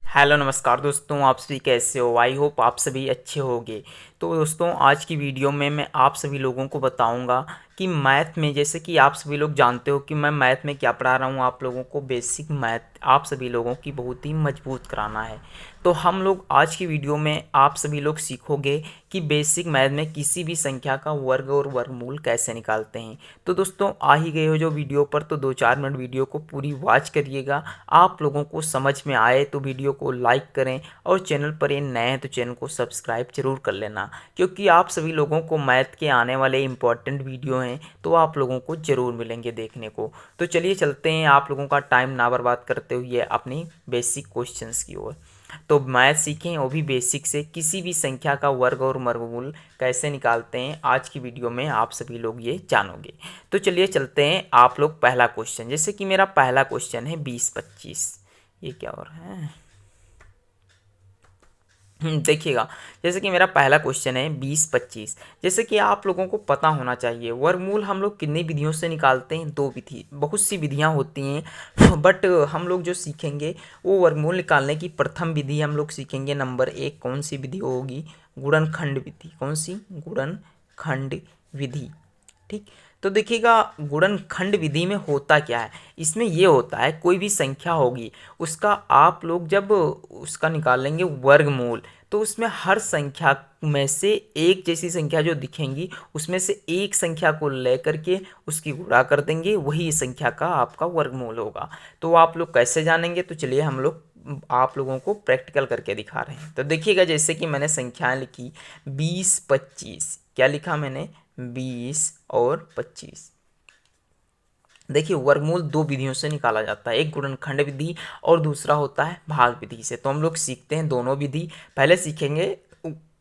Hello नमस्कार दोस्तों, आप सभी कैसे हो। आई होप आप सभी अच्छे होंगे। तो दोस्तों, आज की वीडियो में मैं आप सभी लोगों को बताऊंगा कि मैथ में, जैसे कि आप सभी लोग जानते हो कि मैं मैथ में क्या पढ़ा रहा हूँ। आप लोगों को बेसिक मैथ आप सभी लोगों की बहुत ही मजबूत कराना है। तो हम लोग आज की वीडियो में आप सभी लोग सीखोगे कि बेसिक मैथ में किसी भी संख्या का वर्ग और वर्गमूल कैसे निकालते हैं। तो दोस्तों, आ ही गए हो जो वीडियो पर, तो 2-4 मिनट वीडियो को पूरी वॉच करिएगा। आप लोगों को समझ में आए तो वीडियो को लाइक करें, और चैनल पर ये नए हैं तो चैनल को सब्सक्राइब जरूर कर लेना, क्योंकि आप सभी लोगों को मैथ के आने वाले इंपॉर्टेंट वीडियो हैं तो आप लोगों को ज़रूर मिलेंगे देखने को। तो चलिए चलते हैं, आप लोगों का टाइम ना बर्बाद करते हुए अपनी बेसिक क्वेश्चंस की ओर। तो मैथ सीखें, वो भी बेसिक से। किसी भी संख्या का वर्ग और वर्गमूल कैसे निकालते हैं, आज की वीडियो में आप सभी लोग ये जानोगे। तो चलिए चलते हैं, आप लोग पहला क्वेश्चन, जैसे कि मेरा पहला क्वेश्चन है 20-25। ये क्या हो रहा है? देखिएगा, जैसे कि मेरा पहला क्वेश्चन है 20-25। जैसे कि आप लोगों को पता होना चाहिए वर्गमूल हम लोग कितनी विधियों से निकालते हैं। दो विधि, बहुत सी विधियां होती हैं बट हम लोग जो सीखेंगे वो वर्गमूल निकालने की प्रथम विधि हम लोग सीखेंगे। नंबर 1 कौन सी विधि होगी? गुणनखंड विधि। कौन सी? गुणनखंड विधि। ठीक। तो देखिएगा, गुणनखंड विधि में होता क्या है। इसमें ये होता है, कोई भी संख्या होगी उसका आप लोग जब उसका निकालेंगे वर्गमूल, तो उसमें हर संख्या में से एक जैसी संख्या जो दिखेंगी उसमें से एक संख्या को लेकर के उसकी गुणा कर देंगे, वही संख्या का आपका वर्गमूल होगा। तो आप लोग कैसे जानेंगे? तो चलिए हम लोग आप लोगों को प्रैक्टिकल करके दिखा रहे हैं। तो देखिएगा, जैसे कि मैंने संख्याएं लिखी 20-25। क्या लिखा मैंने? 20 और 25। देखिए, वर्गमूल दो विधियों से निकाला जाता है, एक गुणनखंड विधि और दूसरा होता है भाग विधि से। तो हम लोग सीखते हैं दोनों विधि। पहले सीखेंगे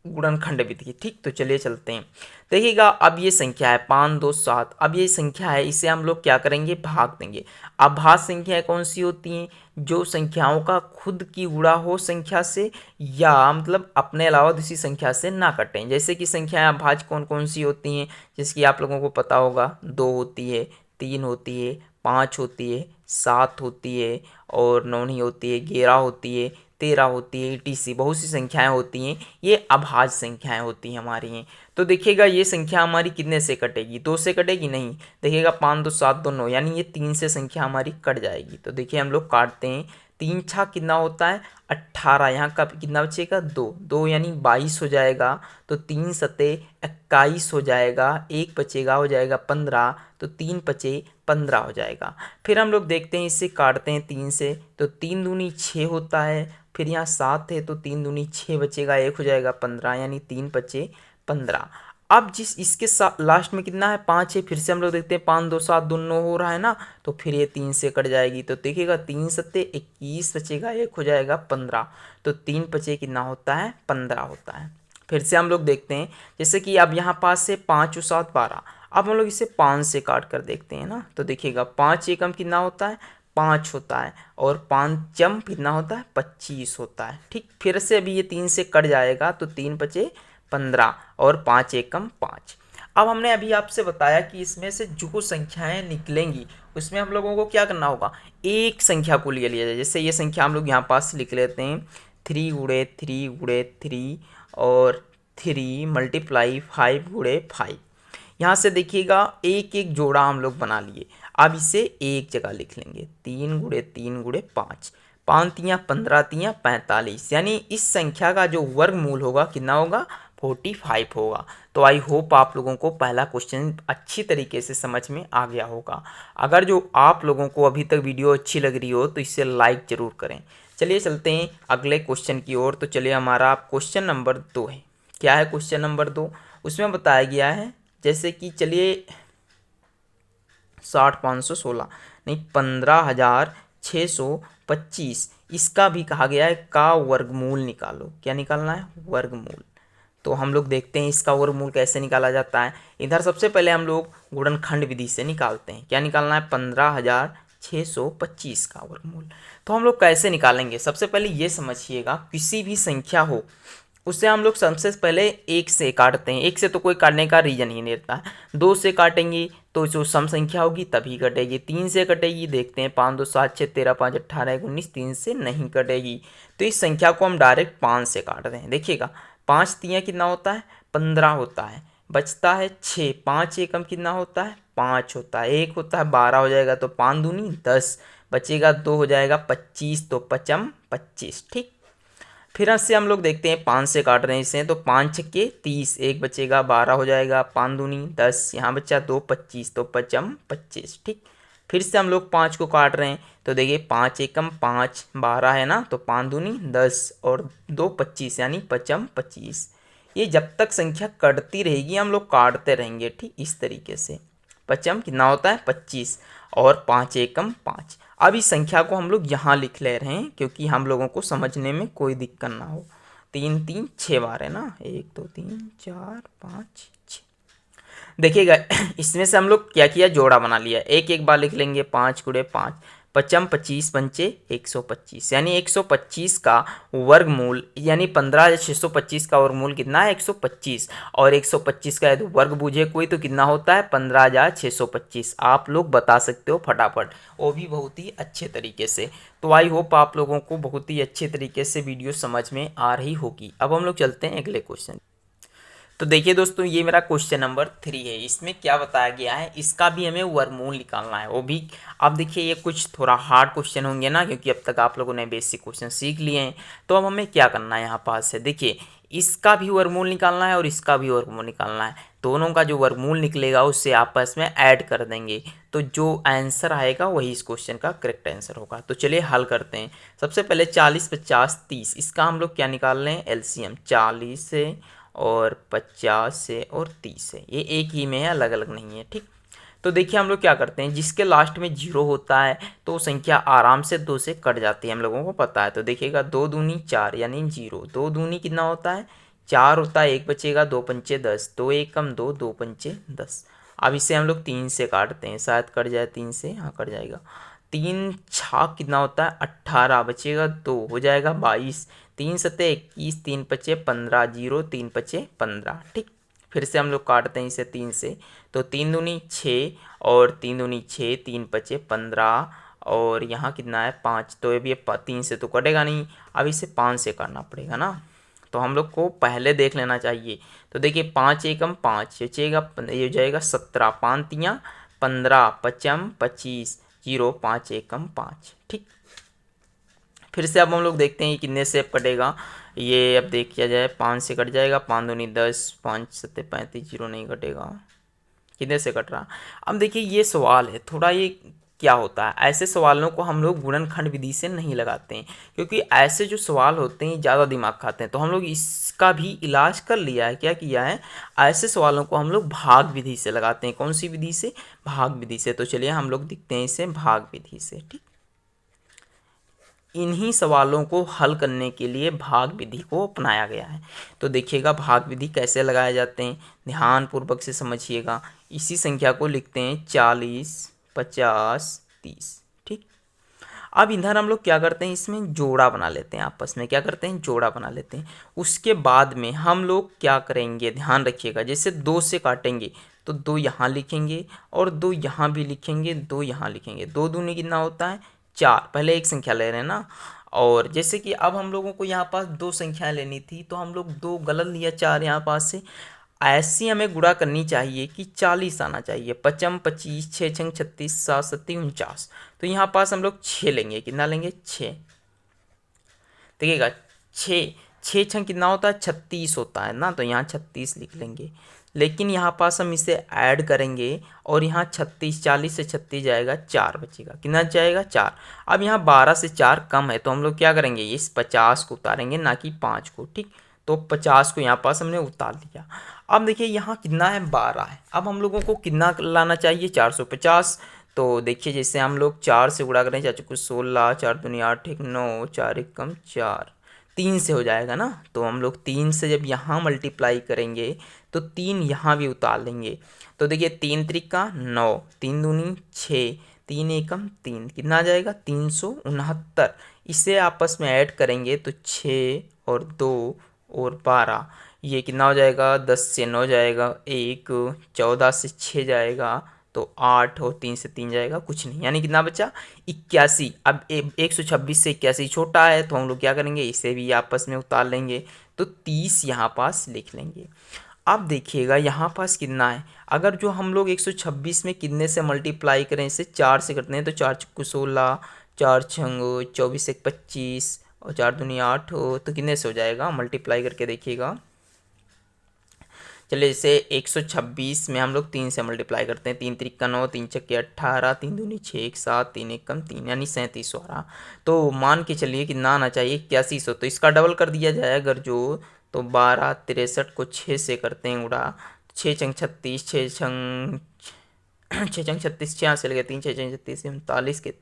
गुणनखंड विधि। ठीक, तो चलिए चलते हैं। देखिएगा, अब ये संख्या है 5 2 7। अब ये संख्या है, इसे हम लोग क्या करेंगे? भाग देंगे। अब भाग संख्याएं कौन सी होती हैं? जो संख्याओं का खुद की गुणा हो संख्या से, या मतलब अपने अलावा दूसरी संख्या से ना कटें। जैसे कि संख्याएं अभाज्य कौन कौन सी होती हैं, जैसे कि आप लोगों को पता होगा, 2 होती है, 3 होती है, 5 होती है, 7 होती है, और 9 नहीं होती है, 11 होती है, 13 होती है, etc। बहुत सी संख्याएं होती हैं, ये अभाज्य संख्याएं होती हैं हमारी हैं। तो देखिएगा, ये संख्या हमारी कितने से कटेगी? 2 से कटेगी? नहीं। देखिएगा, 5 2 7 2 9, यानी ये 3 से संख्या हमारी कट जाएगी। तो देखिए हम लोग काटते हैं। 3 छा कितना होता है? 18। यहाँ का कितना बचेगा? 2 2, यानी 22 हो जाएगा। तो 3 सते 21 हो जाएगा, एक बचेगा, हो जाएगा 15। तो 3 पचे 15 हो जाएगा। फिर हम लोग देखते हैं, इससे काटते हैं 3 से, तो 3 दूनी 6 होता है। फिर यहाँ 7 है, तो 3 दूनी 6 बचेगा, एक हो जाएगा 15, यानी 3 पचे 15। अब जिस इसके साथ लास्ट में कितना है? 5 है। फिर से हम लोग देखते हैं, 5 2 7 2 9 हो रहा है ना, तो फिर ये 3 से कट जाएगी। तो देखिएगा, 3 सत्ते 21 बचेगा, एक हो जाएगा 15। तो 3 पचे कितना होता है? 15 होता है। फिर से हम लोग देखते हैं, जैसे कि अब यहाँ पास से 5 और 7 12। अब हम लोग इसे 5 से काट कर देखते हैं ना, तो देखिएगा 5 एकम कितना होता है? 5 होता है, और 5 जम कितना होता है? 25 होता है। ठीक, फिर से अभी ये 3 से कट जाएगा, तो 3 पचे 15, और 5 एकम 5। अब हमने अभी आपसे बताया कि इसमें से जो संख्याएं निकलेंगी उसमें हम लोगों को क्या करना होगा? एक संख्या को ले लिया जाए। जैसे ये संख्या हम लोग यहाँ पास लिख लेते हैं, 3 गुणे 3 गुणे 3, और 3 मल्टीप्लाई 5 गुणे 5। यहाँ से देखिएगा, एक एक जोड़ा हम लोग बना लिए। अब इसे एक जगह लिख लेंगे, 3 गुणे 3 गुणे 5। 5 तियाँ 15 तियाँ 45, यानी इस संख्या का जो वर्गमूल होगा कितना होगा? 45 होगा। तो आई होप आप लोगों को पहला क्वेश्चन अच्छी तरीके से समझ में आ गया होगा। अगर जो आप लोगों को अभी तक वीडियो अच्छी लग रही हो तो इसे लाइक ज़रूर करें। चलिए चलते हैं अगले क्वेश्चन की ओर। तो चलिए, हमारा क्वेश्चन नंबर 2 है। क्या है क्वेश्चन नंबर 2? उसमें बताया गया है, जैसे कि चलिए 60,516 नहीं, 15,625, इसका भी कहा गया है का वर्गमूल निकालो। क्या निकालना है? वर्गमूल। तो हम लोग देखते हैं इसका वर्गमूल कैसे निकाला जाता है। इधर सबसे पहले हम लोग गुणनखंड विधि से निकालते हैं। क्या निकालना है? 15,625 का वर्गमूल। तो हम लोग कैसे निकालेंगे? सबसे पहले ये समझिएगा, किसी भी संख्या हो उससे हम लोग सबसे पहले एक से काटते हैं। एक से तो कोई काटने का रीजन ही नहीं रहता है। दो से काटेंगे तो जो सम संख्या होगी तभी कटेगी। तीन से कटेगी, देखते हैं, 5 2 7 6 13 5 18 1 19, तीन से नहीं कटेगी। तो इस संख्या को हम डायरेक्ट 5 से काट रहे हैं। देखिएगा, 5 तियाँ कितना होता है, 15 होता है, बचता है 6, 5 एकम कितना होता है, 5 होता है, 1 होता है 12 हो जाएगा, तो 5 दूनी 10, बचेगा 2 हो जाएगा 25, तो 5 25। ठीक, फिर इससे हम लोग देखते हैं 5 से काट रहे हैं इसे, तो 5 छक्के 30, एक बचेगा 12 हो जाएगा, 5 दूनी 10, यहाँ बच्चा 2 25, तो 5 25। ठीक, फिर से हम लोग 5 को काट रहे हैं, तो देखिए 5 एकम 5, 12 है ना, तो 5 दूनी 10 और 2 25, यानी 5 25। ये जब तक संख्या कटती रहेगी हम लोग काटते रहेंगे। ठीक, इस तरीके से 5 कितना होता है 25 और 5 एकम 5। अब इस संख्या को हम लोग यहाँ लिख ले रहे हैं क्योंकि हम लोगों को समझने में कोई दिक्कत ना हो। 3 3 6 बार है ना, 1 2 3 4 5 6। देखिएगा इसमें से हम लोग क्या किया, जोड़ा बना लिया। एक एक बार लिख लेंगे, 5 गुणे 5, 5 25 पंचे 125, यानी 125 का वर्गमूल, यानी 15,625 का वर्गमूल कितना है 125, और 125 का यदि वर्ग बूझे कोई तो कितना होता है 15,625। आप लोग बता सकते हो फटाफट, वो भी बहुत ही अच्छे तरीके से। तो आई होप आप लोगों को बहुत ही अच्छे तरीके से वीडियो समझ में आ रही होगी। अब हम लोग चलते हैं अगले क्वेश्चन। तो देखिए दोस्तों, ये मेरा क्वेश्चन नंबर 3 है। इसमें क्या बताया गया है, इसका भी हमें वर्गमूल निकालना है, वो भी। अब देखिए ये कुछ थोड़ा हार्ड क्वेश्चन होंगे ना, क्योंकि अब तक आप लोगों ने बेसिक क्वेश्चन सीख लिए हैं। तो अब हमें क्या करना है यहाँ पास है, देखिए इसका भी वर्गमूल निकालना है और इसका भी वर्गमूल निकालना है। दोनों का जो वर्गमूल निकलेगा उससे आपस में ऐड कर देंगे, तो जो आंसर आएगा वही इस क्वेश्चन का करेक्ट आंसर होगा। तो चलिए हल करते हैं। सबसे पहले 40 50 30, इसका हम लोग क्या निकाल रहे हैं, एलसीएम। 40 से और 50 से और 30 से, ये एक ही में है, अलग अलग नहीं है। ठीक, तो देखिए हम लोग क्या करते हैं, जिसके लास्ट में 0 होता है तो वो संख्या आराम से 2 से कट जाती है, हम लोगों को पता है। तो देखिएगा 2 दूनी 4, यानी 0, 2 दूनी कितना होता है 4 होता है, एक बचेगा, 2 पंचे 10, 2 एकम 2, 2 पंचे 10। अब इसे हम लोग 3 से काटते हैं, शायद कट जाए 3 से, हाँ कट जाएगा। 3 छाक कितना होता है 18, बचेगा 2 हो जाएगा 22, 3 सत्ते 21, 3 पचे 15, 0 3 पचे 15। ठीक, फिर से हम लोग काटते हैं इसे 3 से, तो 3 दूनी 6 और 3 दूनी 6, 3 पचे 15 और यहाँ कितना है 5, तो ये भी 3 से तो कटेगा नहीं, अब इसे 5 से करना पड़ेगा ना। तो हम लोग को पहले देख लेना चाहिए। तो देखिए 5 एकम 5 बचेगा, ये हो जाएगा 17, 5 तियाँ 15, 5 25, 0 5 एकम 5। ठीक, फिर से अब हम लोग देखते हैं कितने से अब कटेगा। ये अब देख किया जाए, 5 से कट जाएगा, 5 दूनी 10, 5 सत्ते 35, 0 नहीं कटेगा, कितने से कट रहा। अब देखिए ये सवाल है थोड़ा, ये क्या होता है, ऐसे सवालों को हम लोग गुणनखंड विधि से नहीं लगाते हैं, क्योंकि ऐसे जो सवाल होते हैं ज़्यादा दिमाग खाते हैं। तो हम लोग इसका भी इलाज कर लिया है, क्या किया है, ऐसे सवालों को हम लोग भाग विधि से लगाते हैं। कौन सी विधि से, भाग विधि से। तो चलिए हम लोग दिखते हैं इसे भाग विधि से। ठीक, इन्हीं सवालों को हल करने के लिए भाग विधि को अपनाया गया है। तो देखिएगा भाग विधि कैसे लगाए जाते हैं, ध्यान पूर्वक से समझिएगा। इसी संख्या को लिखते हैं 40 50 30। ठीक, अब इधर हम लोग क्या करते हैं, इसमें जोड़ा बना लेते हैं, आपस में क्या करते हैं, जोड़ा बना लेते हैं। उसके बाद में हम लोग क्या करेंगे, ध्यान रखिएगा, जैसे 2 से काटेंगे तो 2 यहाँ लिखेंगे और 2 यहाँ भी लिखेंगे, 2 यहाँ लिखेंगे। 2 दूनी कितना होता है 4, पहले एक संख्या ले रहे हैं ना। और जैसे कि अब हम लोगों को यहाँ पास 2 संख्या लेनी थी, तो हम लोग 2 गलत लिया, 4 यहाँ पास से। ऐसी हमें गुणा करनी चाहिए कि 40 आना चाहिए। 5 25, 6 छंग 36, 7 सत्ती 49। तो यहाँ पास हम लोग 6 लेंगे, कितना लेंगे 6। देखिएगा 6 6 छंग कितना होता है 36 होता है ना, तो यहाँ 36 लिख लेंगे। लेकिन यहाँ पास हम इसे ऐड करेंगे और यहाँ 36, 40 से 36 जाएगा, 4 बचेगा, कितना जाएगा 4। अब यहाँ 12 से 4 कम है, तो हम लोग क्या करेंगे, इस 50 को उतारेंगे, ना कि 5 को। ठीक, तो 50 को यहाँ पास हमने उतार लिया। अब देखिए यहाँ कितना है 12 है। अब हम लोगों को कितना लाना चाहिए 450। तो देखिए जैसे हम लोग 4 से गुणा करें, 4 चौके 16, 4 दूनी 8, 1 9, 4 एकम 4, 3 से हो जाएगा ना। तो हम लोग 3 से जब यहाँ मल्टीप्लाई करेंगे तो 3 यहाँ भी उतार लेंगे। तो देखिए 3 त्रिका 9, 3 दूनी 6, 3 एकम 3, कितना आ जाएगा 369। इसे आपस में ऐड करेंगे तो 6 और 2 और 12, ये कितना हो जाएगा, 10 से 9 जाएगा 1, 14 से 6 जाएगा तो 8, और 3 से 3 जाएगा कुछ नहीं, यानी कितना बचा 81। अब 126 से 81 छोटा है तो हम लोग क्या करेंगे, इसे भी आपस में उतार लेंगे तो 30 यहाँ पास लिख लेंगे। अब देखिएगा यहाँ पास कितना है, अगर जो हम लोग 126 में कितने से मल्टीप्लाई करें, इसे 4 से करते हैं तो 4 चक्कू 16, 4 छंग 24 एक 25 और 4 दूनी 8, तो कितने से हो जाएगा, मल्टीप्लाई करके देखिएगा। चलिए इसे 126 में हम लोग 3 से मल्टीप्लाई करते हैं, 3 त्रिक 9, 3 छक्के 18, 3 दूनी 6, 1 7, 3 एक कम 3, यानी 3700 आ रहा। तो मान के चलिए कितना आना चाहिए, 8100। तो इसका डबल कर दिया जाए अगर जो, तो 12 63 को 6 से करते हैं गुणा, 6 छंग 36, 6 छंग 36, 6 से लगे 3, 6 छंग 36 39 के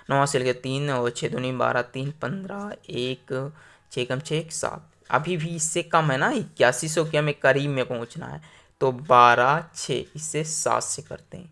9 से लगे 3, और 6 दूनी 12, 3 15, 1 6 कम 6 7, अभी भी इससे कम है ना, 8100 के हमें करीब में पहुंचना है। तो 12 6 इससे 7 से करते हैं,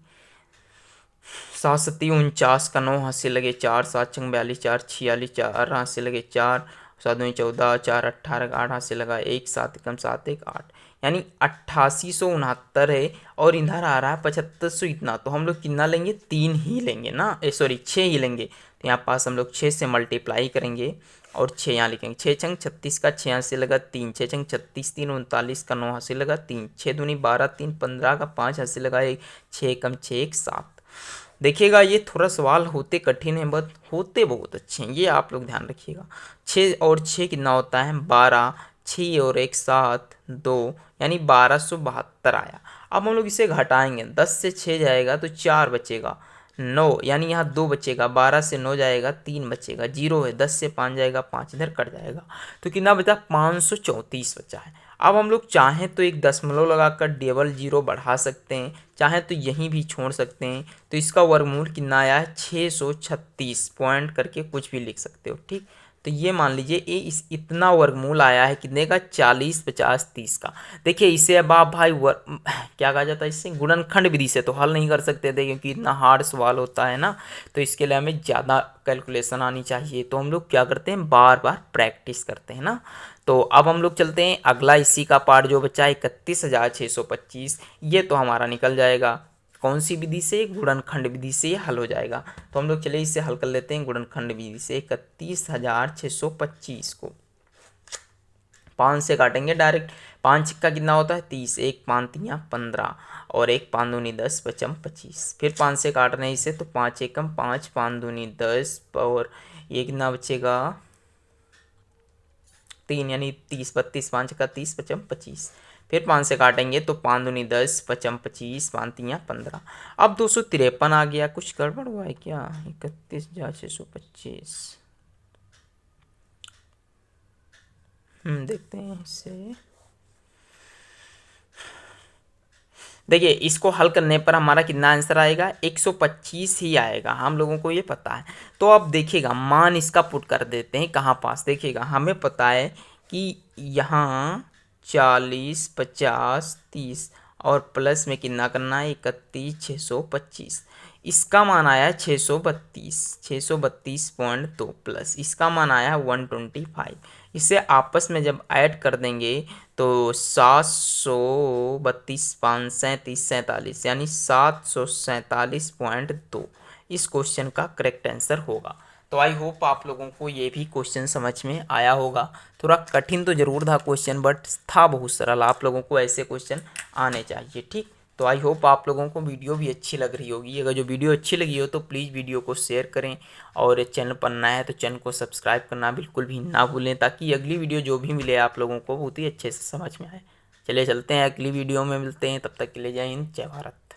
7 7 49 का 9 हाथ से लगे 4, 7 छंग 42, 4 46, 4 हाथ से लगे 4, 7 दूनी 14, 4 18 का 8 हाथ से लगा 1, 7 कम 7 1 8, यानी 8869 है। और इधर आ रहा है 7500 इतना, तो हम लोग कितना लेंगे, 3 ही लेंगे ना, सॉरी 6 ही लेंगे। तो यहाँ पास हम लोग 6 से मल्टीप्लाई करेंगे और 6 यहाँ लिखेंगे, 6 छंग 36 का 6 यहाँ से लगा 3, 6 छंग 36 3 39 का 9 हाथ से लगा 3, 6 दूनी 12 3 15 का 5 हाथ से लगा 1, 6 कम 6 1 7। देखिएगा ये थोड़ा सवाल होते कठिन है बट होते बहुत अच्छे हैं, ये आप लोग ध्यान रखिएगा। 6 और 6 कितना होता है 12, 6 और 1 7 2, यानी 1272 आया। अब हम लोग इसे घटाएंगे, 10 से 6 जाएगा तो 4 बचेगा, 9 यानी यहाँ 2 बचेगा, 12 से 9 जाएगा 3 बचेगा, 0 है, 10 से 5 जाएगा 5 इधर कट जाएगा, तो कितना बचा 534 बचा है। अब हम लोग चाहें तो एक दशमलव लगाकर डबल जीरो बढ़ा सकते हैं, चाहें तो यहीं भी छोड़ सकते हैं। तो इसका वर्गमूल कितना आया है 636, पॉइंट करके कुछ भी लिख सकते हो, ठीक। तो ये मान लीजिए ये इस इतना वर्गमूल आया है कितने का, 40 50 30 का। देखिए इसे अब आप भाई क्या कहा जाता है, इससे गुणनखंड विधि से तो हल नहीं कर सकते थे क्योंकि इतना हार्ड सवाल होता है ना, तो इसके लिए हमें ज़्यादा कैलकुलेशन आनी चाहिए। तो हम लोग क्या करते हैं, बार बार प्रैक्टिस करते हैं ना। तो अब हम लोग चलते हैं अगला, इसी का पार्ट जो बचा 31,625, ये तो हमारा निकल जाएगा कौन सी विधि से, गुणनखंड विधि से हल हो जाएगा। तो हम लोग चलिए इससे हल कर लेते हैं गुणनखंड विधि से। 31,625 को 5 से काटेंगे डायरेक्ट, 5 छक्का कितना होता है 30, 1 5 3 15 और 1 5 दूनी 10 पचम 25, फिर 5 से काट रहे हैं इसे तो 5 एकम 5 5 दूनी 10 और ये कितना बचेगा 3, यानी 30 32 5 का 30 पचम 25, फिर 5 से काटेंगे तो 5 दूनी 10 पचम 25 5 3 15। अब 253 आ गया, कुछ गड़बड़ हुआ है क्या, 31,625 देखते हैं इससे। देखिए इसको हल करने पर हमारा कितना आंसर आएगा 125 ही आएगा, हम लोगों को ये पता है। तो अब देखिएगा मान इसका पुट कर देते हैं कहाँ पास, देखिएगा हमें पता है कि यहाँ 40 50 30 और प्लस में कितना करना है 31,625, इसका मान आया 632.2 प्लस इसका मान आया 125। इसे आपस में जब ऐड कर देंगे तो 732 5 37 47 यानी 747.2 इस क्वेश्चन का करेक्ट आंसर होगा। तो आई होप आप लोगों को ये भी क्वेश्चन समझ में आया होगा। थोड़ा कठिन तो ज़रूर था क्वेश्चन बट था बहुत सरल, आप लोगों को ऐसे क्वेश्चन आने चाहिए, ठीक। तो आई होप आप लोगों को वीडियो भी अच्छी लग रही होगी। अगर जो वीडियो अच्छी लगी हो तो प्लीज़ वीडियो को शेयर करें और चैनल पर नया है तो चैनल को सब्सक्राइब करना बिल्कुल भी ना भूलें, ताकि अगली वीडियो जो भी मिले आप लोगों को बहुत ही अच्छे से समझ में आए। चलिए चलते हैं अगली वीडियो में मिलते हैं, तब तक के लिए जय हिंद जय भारत।